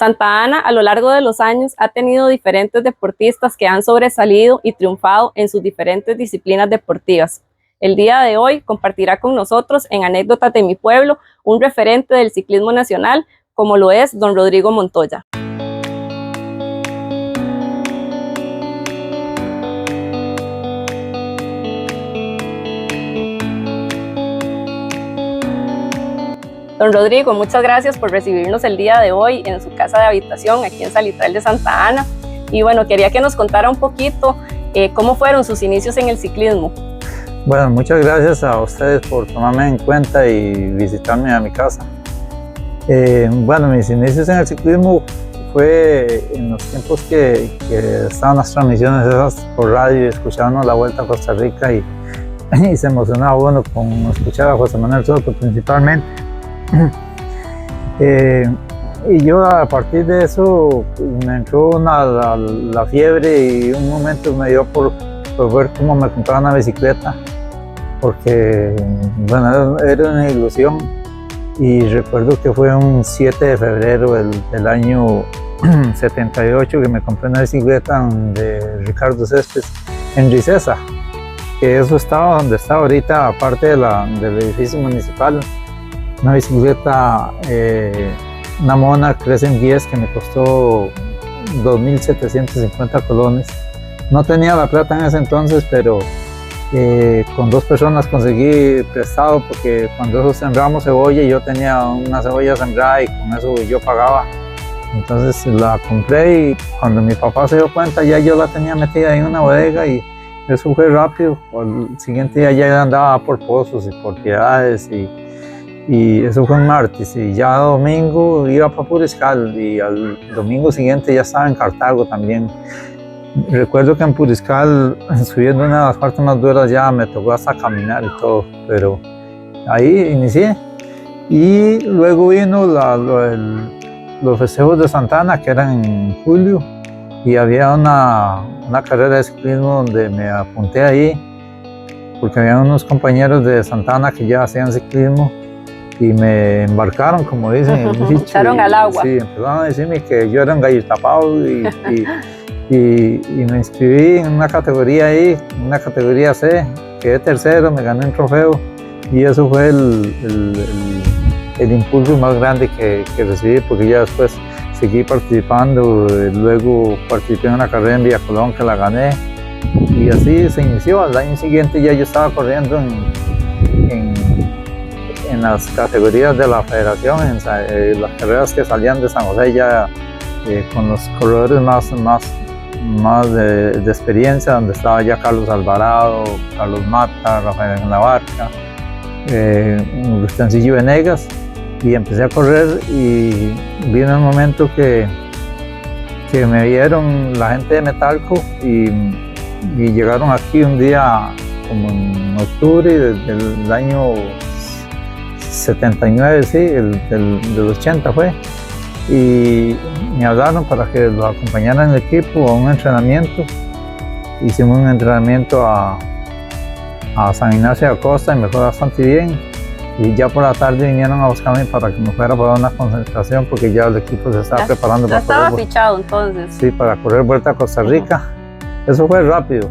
Santa Ana a lo largo de los años ha tenido diferentes deportistas que han sobresalido y triunfado en sus diferentes disciplinas deportivas. El día de hoy compartirá con nosotros en Anécdotas de mi Pueblo un referente del ciclismo nacional como lo es don Rodrigo Montoya. Don Rodrigo, muchas gracias por recibirnos el día de hoy en su casa de habitación aquí en Salitral de Santa Ana. Y bueno, quería que nos contara un poquito cómo fueron sus inicios en el ciclismo. Bueno, muchas gracias a ustedes por tomarme en cuenta y visitarme a mi casa. Bueno, mis inicios en el ciclismo fue en los tiempos que estaban las transmisiones esas por radio y escuchábamos la Vuelta a Costa Rica y se emocionaba uno con escuchar a José Manuel Soto principalmente. Y yo a partir de eso me entró la fiebre y un momento me dio por ver cómo me compraba una bicicleta, porque bueno, era una ilusión. Y recuerdo que fue un 7 de febrero del año 78 que me compré una bicicleta de Ricardo Céspedes en Ricesa, que eso estaba donde está ahorita, aparte del edificio municipal. Una bicicleta, una Monarch Crescent 10 que me costó 2.750 colones. No tenía la plata en ese entonces, pero con dos personas conseguí prestado, porque cuando eso sembramos cebolla, yo tenía una cebolla sembrada y con eso yo pagaba. Entonces la compré y cuando mi papá se dio cuenta ya yo la tenía metida en una bodega y eso fue rápido. Al siguiente día ya andaba por Pozos y por Piedades y eso fue un martes, y ya domingo iba para Puriscal y al domingo siguiente ya estaba en Cartago también. Recuerdo que en Puriscal, subiendo una de las partes más duras, ya me tocó hasta caminar y todo, pero ahí inicié. Y luego vino los festejos de Santa Ana, que eran en julio, y había una carrera de ciclismo donde me apunté ahí, porque había unos compañeros de Santa Ana que ya hacían ciclismo, y me embarcaron, como dicen, me echaron al agua. Sí, empezaron a decirme que yo era un gallo tapado y me inscribí en una categoría ahí, una categoría C, quedé tercero, me gané un trofeo y eso fue el impulso más grande que recibí, porque ya después seguí participando, luego participé en una carrera en Villa Colón que la gané y así se inició. Al año siguiente ya yo estaba corriendo en las categorías de la federación, en las carreras que salían de San José ya con los corredores más de experiencia, donde estaba ya Carlos Alvarado, Carlos Mata, Rafael Navarca, Rustancillo Venegas, y empecé a correr y vino el momento que me vieron la gente de Metalco y llegaron aquí un día como en octubre del año 79, sí, del 80 fue, y me hablaron para que los acompañaran en el equipo a un entrenamiento. Hicimos un entrenamiento a San Ignacio de Acosta y me fue bastante bien, y ya por la tarde vinieron a buscarme para que me fuera para una concentración, porque ya el equipo se estaba preparando para correr. Ya estaba fichado entonces. Sí, para correr Vuelta a Costa Rica. Eso fue rápido.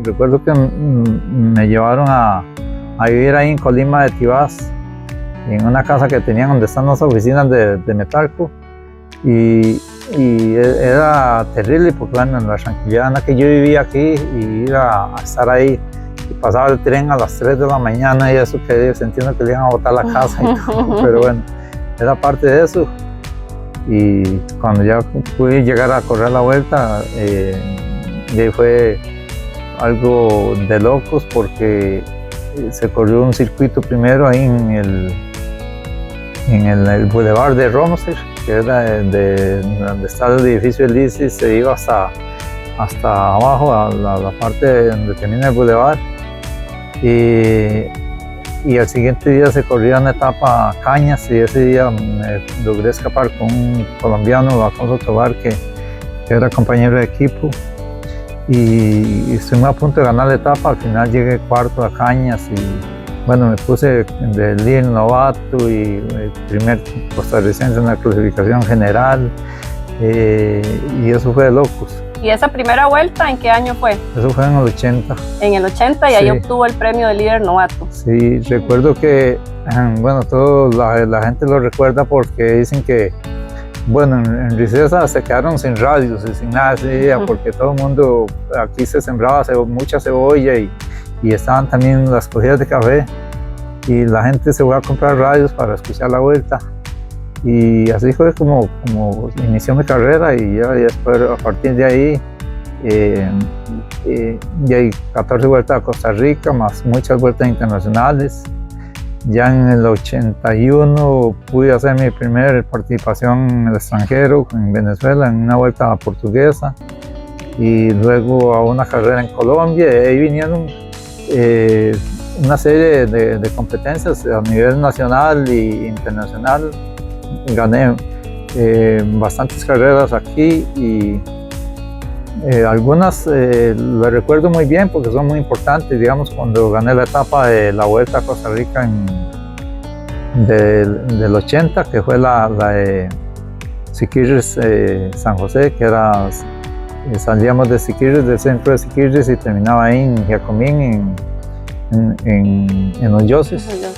Recuerdo que me llevaron a vivir ahí en Colima de Tibás, en una casa que tenían donde están las oficinas de Metalco, y era terrible porque bueno, en la tranquilidad en la que yo vivía aquí y ir a estar ahí, y pasaba el tren a las 3 de la mañana y eso, que sintiendo que le iban a botar la casa y todo, pero bueno, era parte de eso. Y cuando ya pude llegar a correr la vuelta, fue algo de locos, porque se corrió un circuito primero ahí en el Boulevard de Romoser, que era de donde está el edificio del ICI, se iba hasta abajo, a la parte donde termina el Boulevard. Y al siguiente día se corría una etapa a Cañas, y ese día me logré escapar con un colombiano, Alfonso Tobar, que era compañero de equipo. Y estuvimos a punto de ganar la etapa. Al final llegué cuarto a Cañas bueno, me puse de líder novato y el primer costarricense en la clasificación general, y eso fue de locos. ¿Y esa primera vuelta en qué año fue? Eso fue en el 80. En el 80 y ahí obtuvo el premio de líder novato. Sí, recuerdo que, bueno, la gente lo recuerda porque dicen que, bueno, en Ricesa se quedaron sin radios y sin nada así, porque todo el mundo, aquí se sembraba mucha cebolla y estaban también las cogidas de café y la gente se fue a comprar radios para escuchar la vuelta. Y así fue como inició mi carrera y ya después, a partir de ahí, ya hay 14 vueltas a Costa Rica, más muchas vueltas internacionales. Ya en el 81 pude hacer mi primera participación en el extranjero, en Venezuela, en una vuelta portuguesa, y luego a una carrera en Colombia. Y ahí vinieron una serie de competencias a nivel nacional e internacional. Gané bastantes carreras aquí y algunas las recuerdo muy bien porque son muy importantes. Digamos, cuando gané la etapa de la Vuelta a Costa Rica del 80, que fue la de Siquirres San José, que era, salíamos de Siquirres, del centro de Siquirres, y terminaba ahí en Jacomín, en Hoyoses.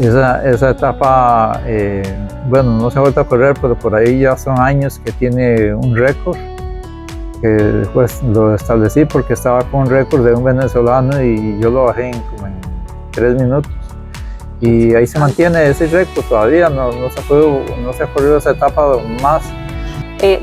Esa etapa, bueno, no se ha vuelto a correr, pero por ahí ya son años que tiene un récord, que después lo establecí porque estaba con un récord de un venezolano y yo lo bajé como en 3 minutos. Y ahí se mantiene ese récord todavía, no se ha corrido esa etapa más.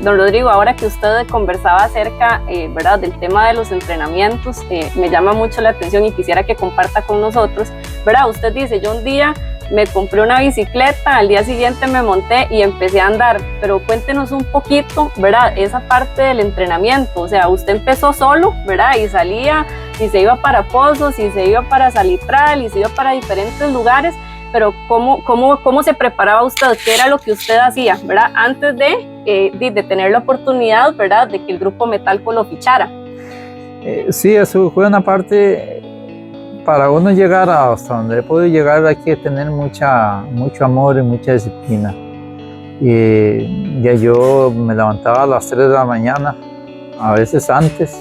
Don Rodrigo, ahora que usted conversaba acerca ¿verdad?, del tema de los entrenamientos, me llama mucho la atención y quisiera que comparta con nosotros, ¿verdad? Usted dice, yo un día me compré una bicicleta, al día siguiente me monté y empecé a andar, pero cuéntenos un poquito, ¿verdad?, esa parte del entrenamiento. O sea, usted empezó solo, ¿verdad?, y salía y se iba para Pozos y se iba para Salitral y se iba para diferentes lugares, pero ¿cómo se preparaba usted? ¿Qué era lo que usted hacía, ¿verdad?, antes de tener la oportunidad, ¿verdad?, de que el grupo Metalco lo fichara? Sí, eso fue una parte. Para uno llegar hasta donde he podido llegar hay que tener mucho amor y mucha disciplina. Y ya yo me levantaba a las 3 de la mañana, a veces antes,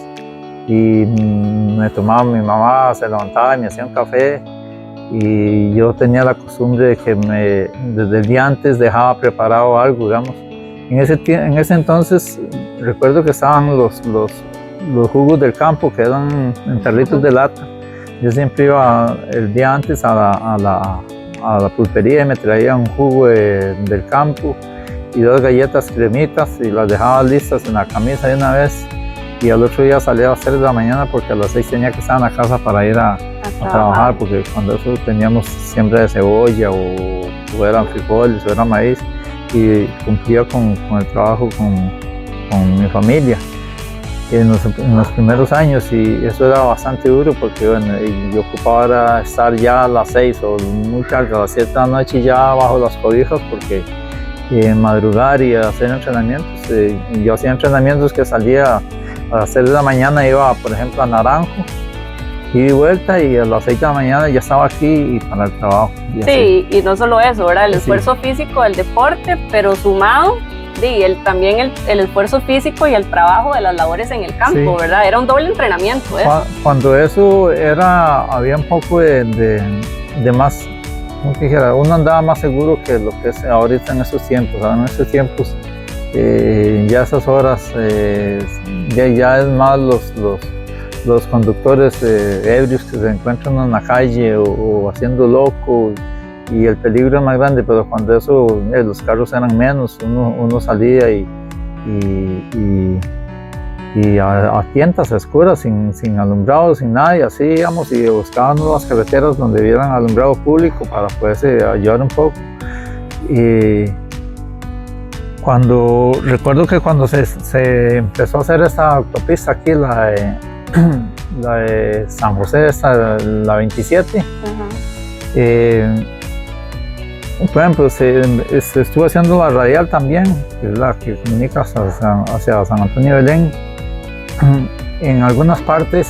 y mi mamá se levantaba y me hacía un café, y yo tenía la costumbre de que desde el día antes dejaba preparado algo, digamos. En ese entonces recuerdo que estaban los jugos del campo, que eran en tarritos de lata. Yo siempre iba el día antes a la pulpería y me traía un jugo del campo y 2 galletas cremitas y las dejaba listas en la camisa de una vez, y al otro día salía a las 3 de la mañana porque a las 6 tenía que estar en la casa para ir a trabajar, porque cuando eso teníamos siembra de cebolla o eran frijoles o era maíz, y cumplía con el trabajo con mi familia en los primeros años, y eso era bastante duro porque bueno, yo ocupaba estar ya a las 6 o muy tarde, a las 7 de la noche ya bajo las cobijas, porque madrugar y hacer entrenamientos, y yo hacía entrenamientos que salía a las 6 de la mañana, iba por ejemplo a Naranjo, ida y vuelta, y a las 6 de la mañana ya estaba aquí y para el trabajo. Sí, y no solo eso, ¿verdad? El esfuerzo físico del deporte, pero sumado también el esfuerzo físico y el trabajo de las labores en el campo, ¿verdad? Era un doble entrenamiento. Cuando eso había un poco de más, como que dijera, uno andaba más seguro que lo que es ahorita en estos tiempos. En estos tiempos, ya esas horas, ya es más los conductores ebrios que se encuentran en la calle o haciendo loco, y el peligro es más grande, pero cuando los carros eran menos, uno salía y a tientas oscuras, sin alumbrado, sin nada, y así íbamos y buscábamos las carreteras donde hubieran alumbrado público para poderse ayudar un poco. Y recuerdo que cuando se empezó a hacer esta autopista aquí, la de San José, la 27, por ejemplo, estuve haciendo la radial también, que es la que comunica hacia San Antonio de Belén. En algunas partes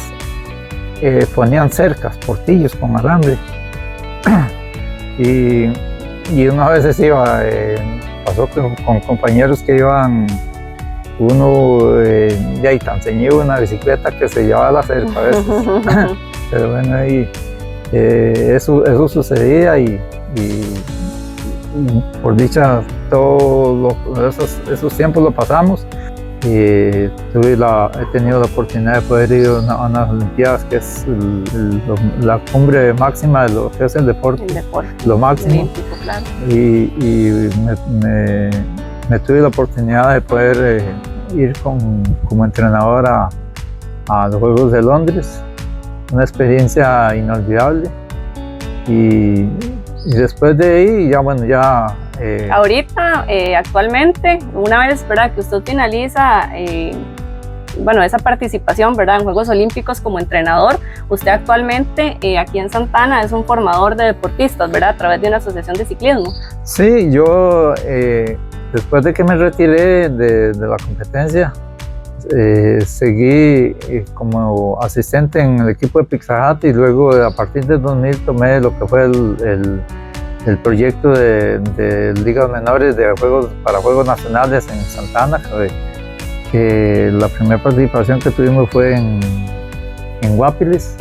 ponían cercas, portillos con alambre, y unas veces iba, pasó con compañeros que iban, uno de ahí tan ceñido una bicicleta que se llevaba la cerca a veces. Pero bueno, ahí eso sucedía y por dicha todos esos tiempos lo pasamos. He tenido la oportunidad de poder ir a unas Olimpiadas, que es la cumbre máxima de lo que es el deporte, lo máximo. Olímpico, claro. Y me tuve la oportunidad de poder ir como entrenador a los Juegos de Londres, una experiencia inolvidable. Y después de ahí, ya bueno, ya... Ahorita, actualmente, una vez, ¿verdad?, que usted finaliza bueno, esa participación, ¿verdad?, en Juegos Olímpicos como entrenador, usted actualmente aquí en Santa Ana es un formador de deportistas, ¿verdad?, a través de una asociación de ciclismo. Sí, yo después de que me retiré de la competencia, seguí como asistente en el equipo de Pizza Hut, y luego a partir del 2000 tomé lo que fue el proyecto de ligas menores para Juegos Nacionales en Santa Ana, que la primera participación que tuvimos fue en Guapiles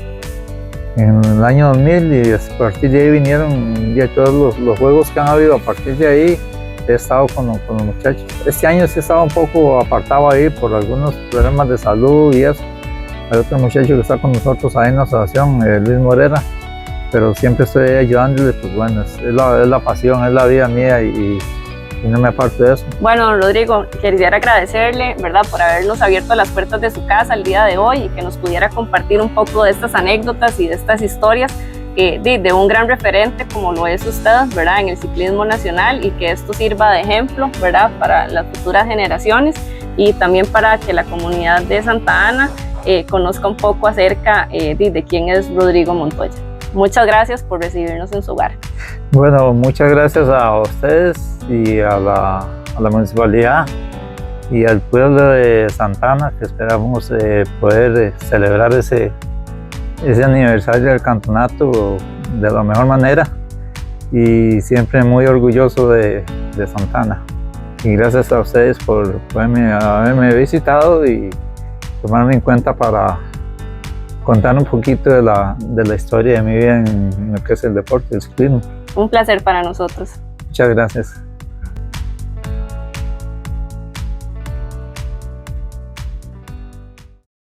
en el año 2000, y a partir de ahí vinieron ya todos los juegos que han habido. A partir de ahí he estado con los muchachos. Este año sí estaba un poco apartado ahí por algunos problemas de salud y eso. Hay otro muchacho que está con nosotros ahí en la asociación, Luis Morera, pero siempre estoy ayudándole. Pues bueno, es la pasión, es la vida mía, y no me aparto de eso. Bueno, Rodrigo, quisiera agradecerle, ¿verdad?, por habernos abierto las puertas de su casa el día de hoy y que nos pudiera compartir un poco de estas anécdotas y de estas historias de un gran referente como lo es usted, ¿verdad?, en el ciclismo nacional, y que esto sirva de ejemplo, ¿verdad?, para las futuras generaciones, y también para que la comunidad de Santa Ana conozca un poco acerca de quién es Rodrigo Montoya. Muchas gracias por recibirnos en su hogar. Bueno, muchas gracias a ustedes y a la municipalidad y al pueblo de Santa Ana, que esperamos poder celebrar ese aniversario del campeonato de la mejor manera, y siempre muy orgulloso de Santa Ana. Y gracias a ustedes por haberme visitado y tomarme en cuenta para contar un poquito de la historia de mi vida en lo que es el deporte, el ciclismo. Un placer para nosotros. Muchas gracias.